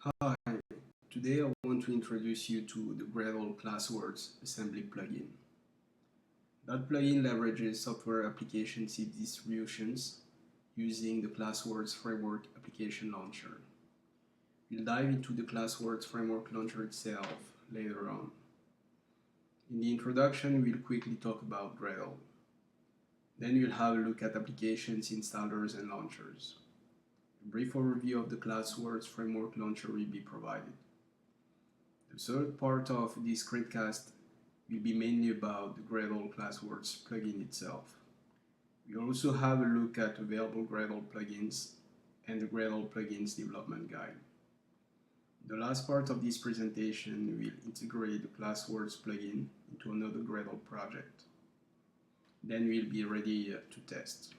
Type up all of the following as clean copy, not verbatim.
Hi, today I want to introduce you to the Gradle ClassWorlds Assembly plugin. That plugin leverages software application C distributions using the ClassWorlds Framework application launcher. We'll dive into the ClassWorlds Framework launcher itself later on. In the introduction, we'll quickly talk about Gradle. Then we'll have a look at applications, installers, and launchers. A brief overview of the ClassWorlds Framework launcher will be provided. The third part of this screencast will be mainly about the Gradle ClassWorlds plugin itself. We'll also have a look at available Gradle plugins and the Gradle plugins development guide. The last part of this presentation will integrate the ClassWorlds plugin into another Gradle project. Then we'll be ready to test.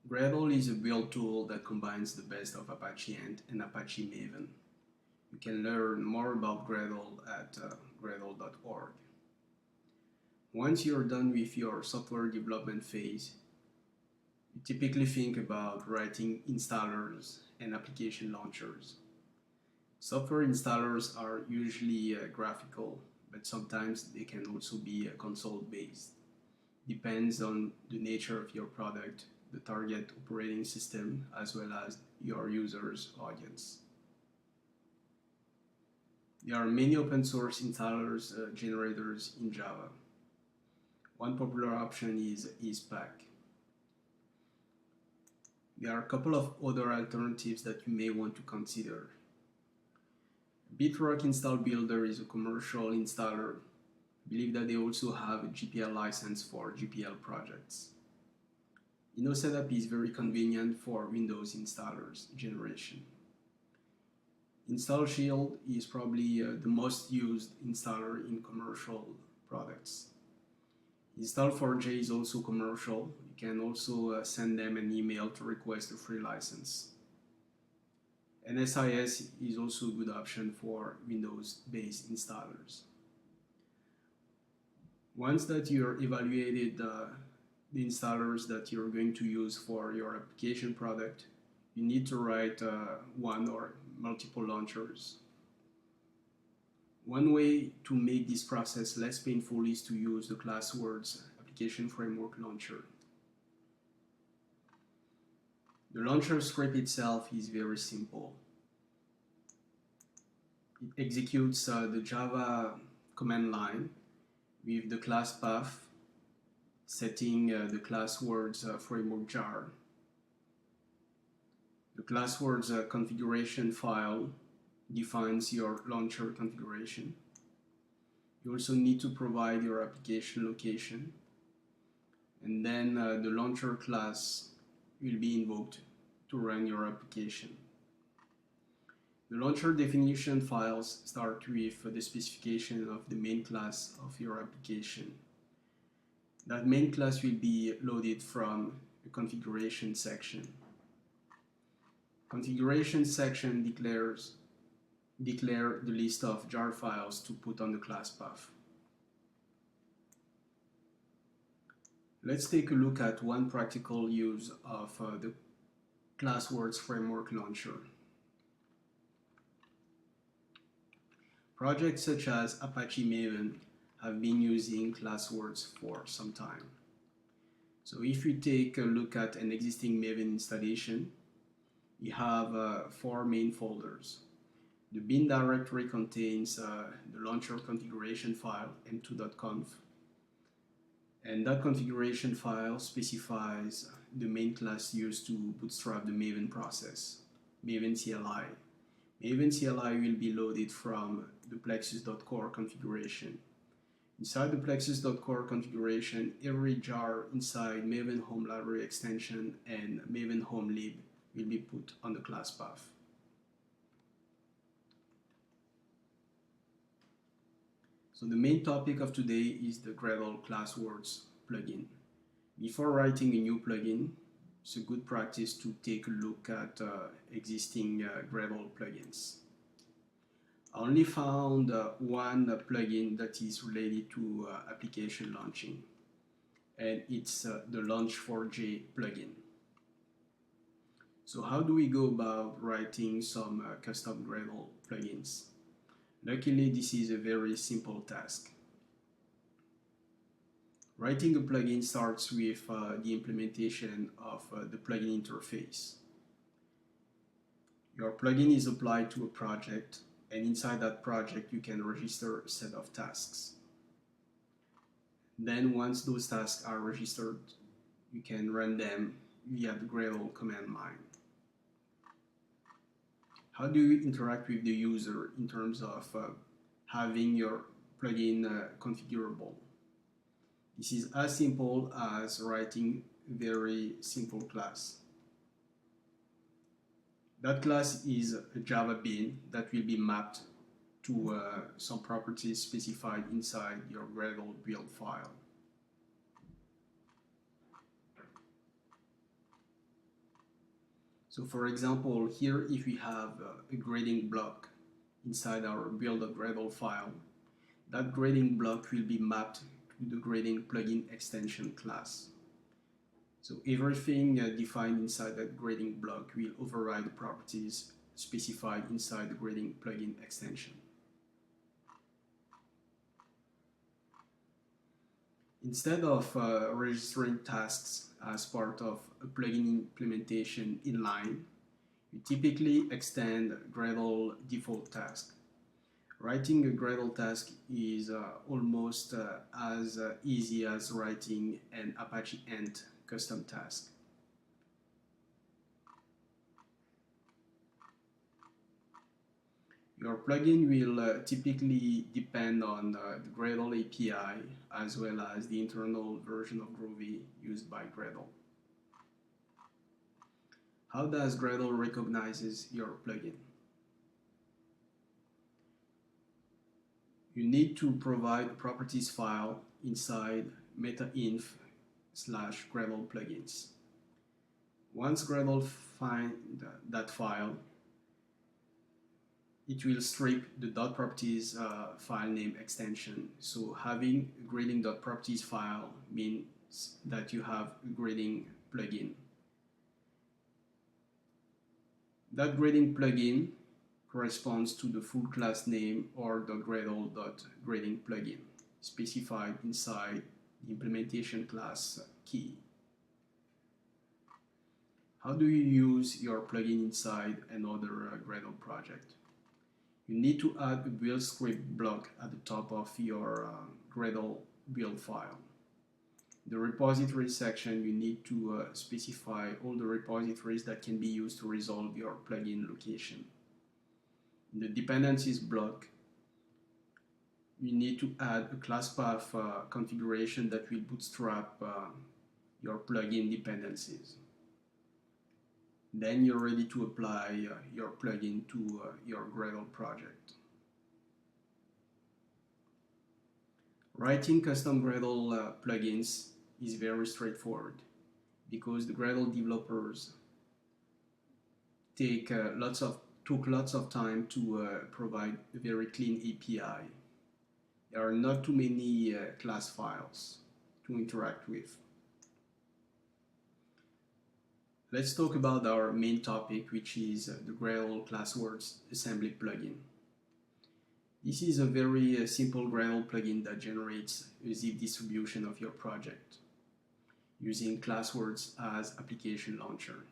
Gradle is a build tool that combines the best of Apache Ant and Apache Maven. You can learn more about Gradle at gradle.org. Once you're done with your software development phase, you typically think about writing installers and application launchers. Software installers are usually graphical, but sometimes they can also be console-based. Depends on the nature of your product, the target operating system, as well as your user's audience. There are many open source installers generators in Java. One popular option is EasePack. There are a couple of other alternatives that you may want to consider. Bitrock Install Builder is a commercial installer. I believe that they also have a GPL license for GPL projects. InnoSetup is very convenient for Windows installers generation. InstallShield is probably the most used installer in commercial products. Install4j is also commercial. You can also send them an email to request a free license. NSIS is also a good option for Windows-based installers. Once that you're evaluated the installers that you're going to use for your application product, you need to write one or multiple launchers. One way to make this process less painful is to use the ClassWorlds application framework launcher. The launcher script itself is very simple. It executes the Java command line with the class path setting the ClassWorlds framework jar. The ClassWorlds configuration file defines your launcher configuration. You also need to provide your application location, and then the launcher class will be invoked to run your application. The launcher definition files start with the specification of the main class of your application. That main class will be loaded from the configuration section. Configuration section declare the list of jar files to put on the class path. Let's take a look at one practical use of the ClassWorlds framework launcher. Projects such as Apache Maven have been using ClassWorlds for some time. So if you take a look at an existing Maven installation, you have 4 main folders. The bin directory contains the launcher configuration file m2.conf, and that configuration file specifies the main class used to bootstrap the Maven process, Maven CLI. Maven CLI will be loaded from the plexus.core configuration. Inside the plexus.core configuration, every jar inside Maven Home Library extension and Maven Home lib will be put on the class path. So the main topic of today is the Gradle ClassWorlds plugin. Before writing a new plugin, it's a good practice to take a look at existing Gradle plugins. I only found one plugin that is related to application launching, and it's the Launch4j plugin. So how do we go about writing some custom Gradle plugins? Luckily, this is a very simple task. Writing a plugin starts with the implementation of the plugin interface. Your plugin is applied to a project, and inside that project you can register a set of tasks. Then once those tasks are registered, you can run them via the Gradle command line. How do you interact with the user in terms of having your plugin configurable? This is as simple as writing a very simple class. That class is a Java bin that will be mapped to some properties specified inside your Gradle build file. So for example, here if we have a grading block inside our build.gradle file, that grading block will be mapped to the grading plugin extension class. So everything defined inside that grading block will override the properties specified inside the grading plugin extension. Instead of registering tasks as part of a plugin implementation inline, you typically extend Gradle default task. Writing a Gradle task is almost as easy as writing an Apache Ant custom task. Your plugin will typically depend on the Gradle API as well as the internal version of Groovy used by Gradle. How does Gradle recognizes your plugin? You need to provide a properties file inside metainf/Gradle plugins. Once Gradle finds that file, it will strip the .properties file name extension. So having a grading.properties file means that you have a grading plugin. That grading plugin corresponds to the full class name or the Gradle.grading plugin specified inside the implementation class key. How do you use your plugin inside another Gradle project? You need to add a build script block at the top of your Gradle build file. The repository section, you need to specify all the repositories that can be used to resolve your plugin location. In the dependencies block, you need to add a class path configuration that will bootstrap your plugin dependencies. Then you're ready to apply your plugin to your Gradle project. Writing custom Gradle plugins is very straightforward because the Gradle developers took lots of time to provide a very clean API. There are not too many class files to interact with. Let's talk about our main topic, which is the Gradle ClassWorlds Assembly plugin. This is a very simple Gradle plugin that generates a zip distribution of your project using ClassWorlds as application launcher.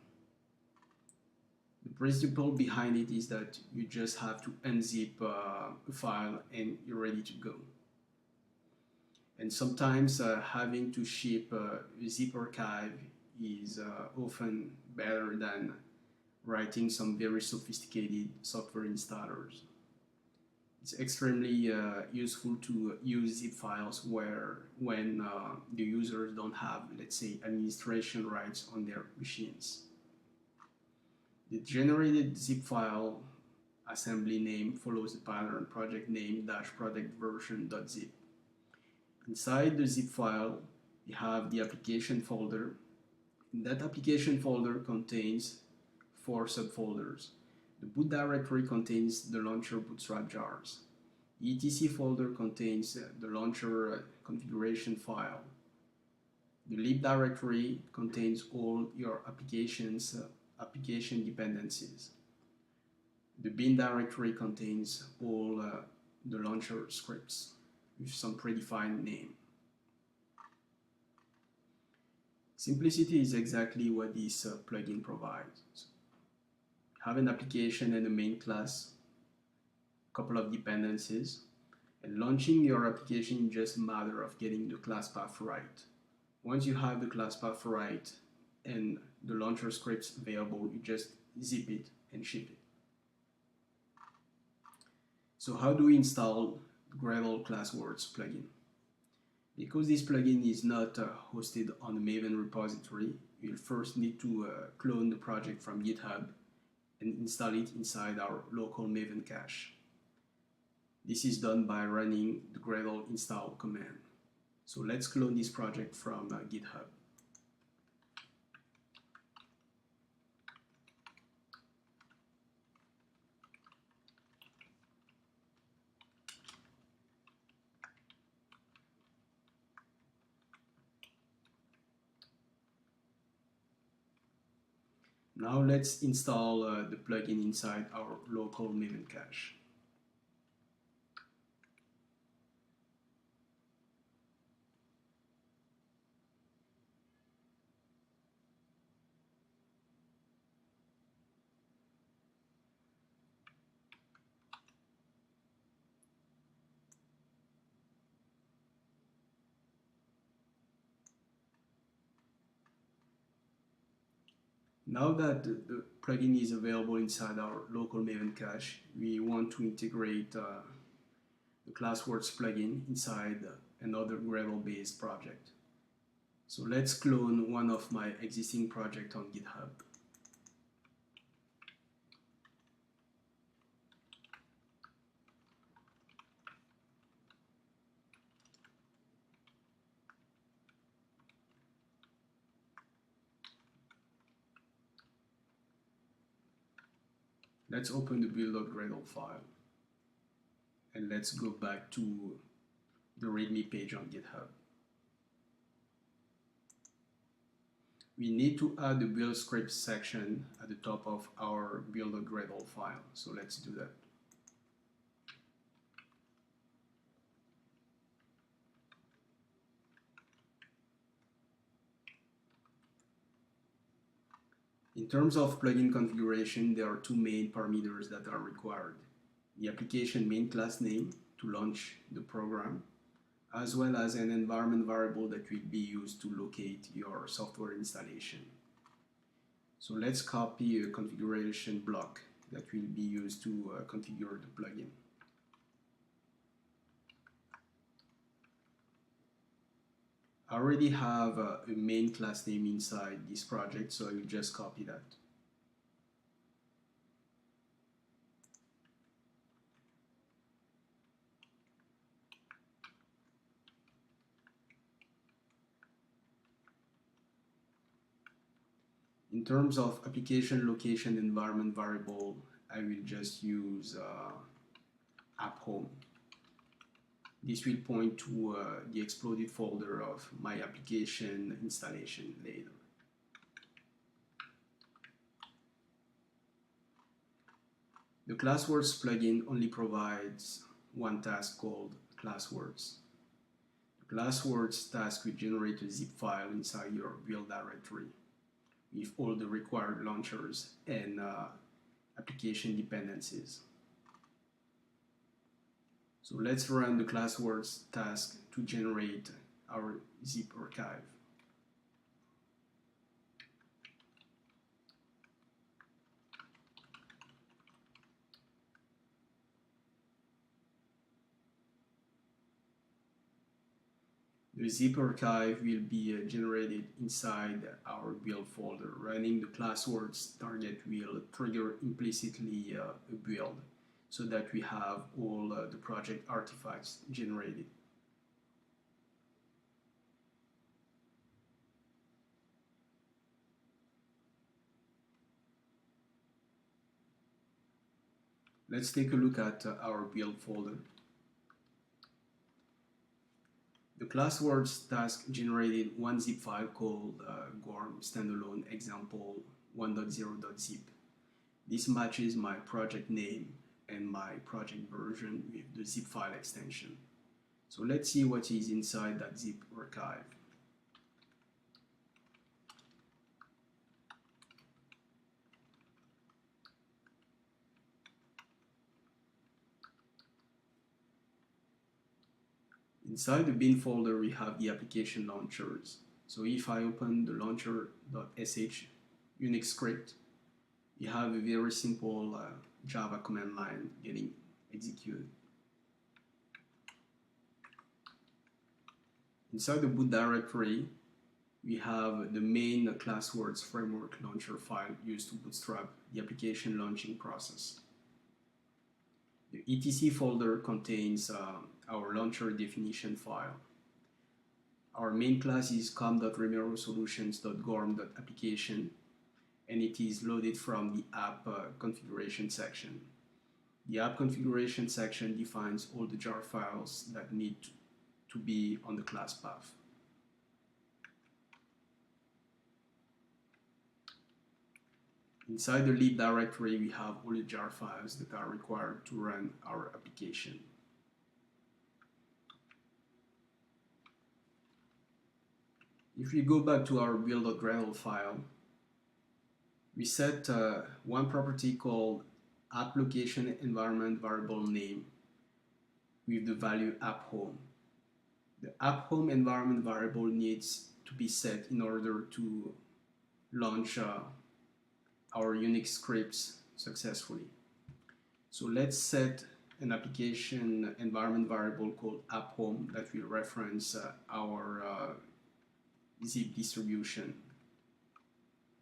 The principle behind it is that you just have to unzip a file and you're ready to go. And sometimes having to ship a zip archive is often better than writing some very sophisticated software installers. It's extremely useful to use zip files when the users don't have, let's say, administration rights on their machines. The generated zip file assembly name follows the pattern project name -project version.zip. Inside the zip file, you have the application folder. That application folder contains 4 subfolders. The boot directory contains the launcher bootstrap jars. The etc folder contains the launcher configuration file. The lib directory contains all your applications application dependencies. The bin directory contains all the launcher scripts with some predefined name. Simplicity is exactly what this plugin provides. Have an application and a main class, a couple of dependencies, and launching your application is just a matter of getting the class path right. Once you have the class path right and the launcher scripts available, you just zip it and ship it. So how do we install Gradle ClassWorlds plugin? Because this plugin is not hosted on the Maven repository, you'll first need to clone the project from GitHub and install it inside our local Maven cache. This is done by running the Gradle install command. So let's clone this project from GitHub. Now let's install the plugin inside our local Maven cache. Now that the plugin is available inside our local Maven cache, we want to integrate the ClassWorlds plugin inside another Gradle-based project. So let's clone one of my existing projects on GitHub. Let's open the build.gradle file and let's go back to the README page on GitHub. We need to add the build scripts section at the top of our build.gradle file, so let's do that. In terms of plugin configuration, there are two main parameters that are required. The application main class name to launch the program, as well as an environment variable that will be used to locate your software installation. So let's copy a configuration block that will be used to configure the plugin. I already have a main class name inside this project, so I will just copy that. In terms of application location environment variable, I will just use app home. This will point to the exploded folder of my application installation later. The ClassWorlds plugin only provides one task called ClassWorlds. The ClassWorlds task will generate a zip file inside your build directory with all the required launchers and application dependencies. So let's run the ClassWorlds task to generate our zip archive. The zip archive will be generated inside our build folder. Running the ClassWorlds target will trigger implicitly a build, so that we have all the project artifacts generated. Let's take a look at our build folder. The ClassWorlds task generated one zip file called gorm standalone example 1.0.zip. This matches my project name and my project version with the zip file extension. So let's see what is inside that zip archive. Inside the bin folder, we have the application launchers. So if I open the launcher.sh Unix script, we have a very simple Java command line getting executed. Inside the boot directory, we have the main ClassWorlds framework launcher file used to bootstrap the application launching process. The etc folder contains our launcher definition file. Our main class is com.remirosolutions.gorm.application, and it is loaded from the app configuration section. The app configuration section defines all the jar files that need to be on the class path. Inside the lib directory, we have all the jar files that are required to run our application. If we go back to our build.gradle file, we set one property called app location environment variable name with the value app home. The app home environment variable needs to be set in order to launch our Unix scripts successfully. So let's set an application environment variable called app home that will reference our zip distribution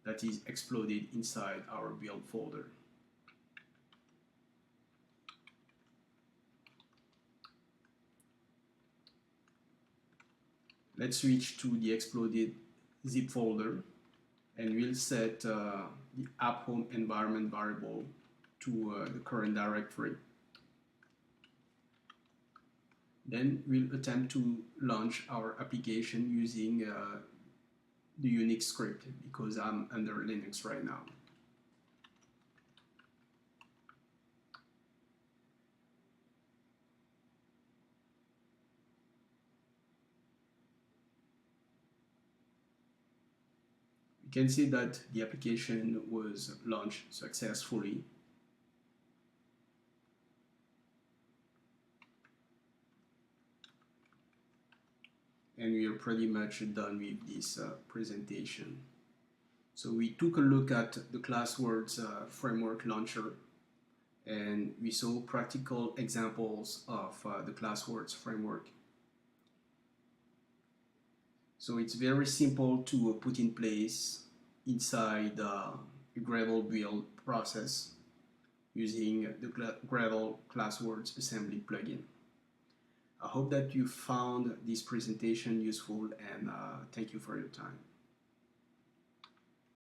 that is exploded inside our build folder. Let's switch to the exploded zip folder, and we'll set the app home environment variable to the current directory. Then we'll attempt to launch our application using the Unix script because I'm under Linux right now. You can see that the application was launched successfully. And we are pretty much done with this presentation. So we took a look at the ClassWorlds framework launcher, and we saw practical examples of the ClassWorlds framework. So it's very simple to put in place inside the Gradle build process using the Gradle ClassWorlds Assembly plugin. I hope that you found this presentation useful, and thank you for your time.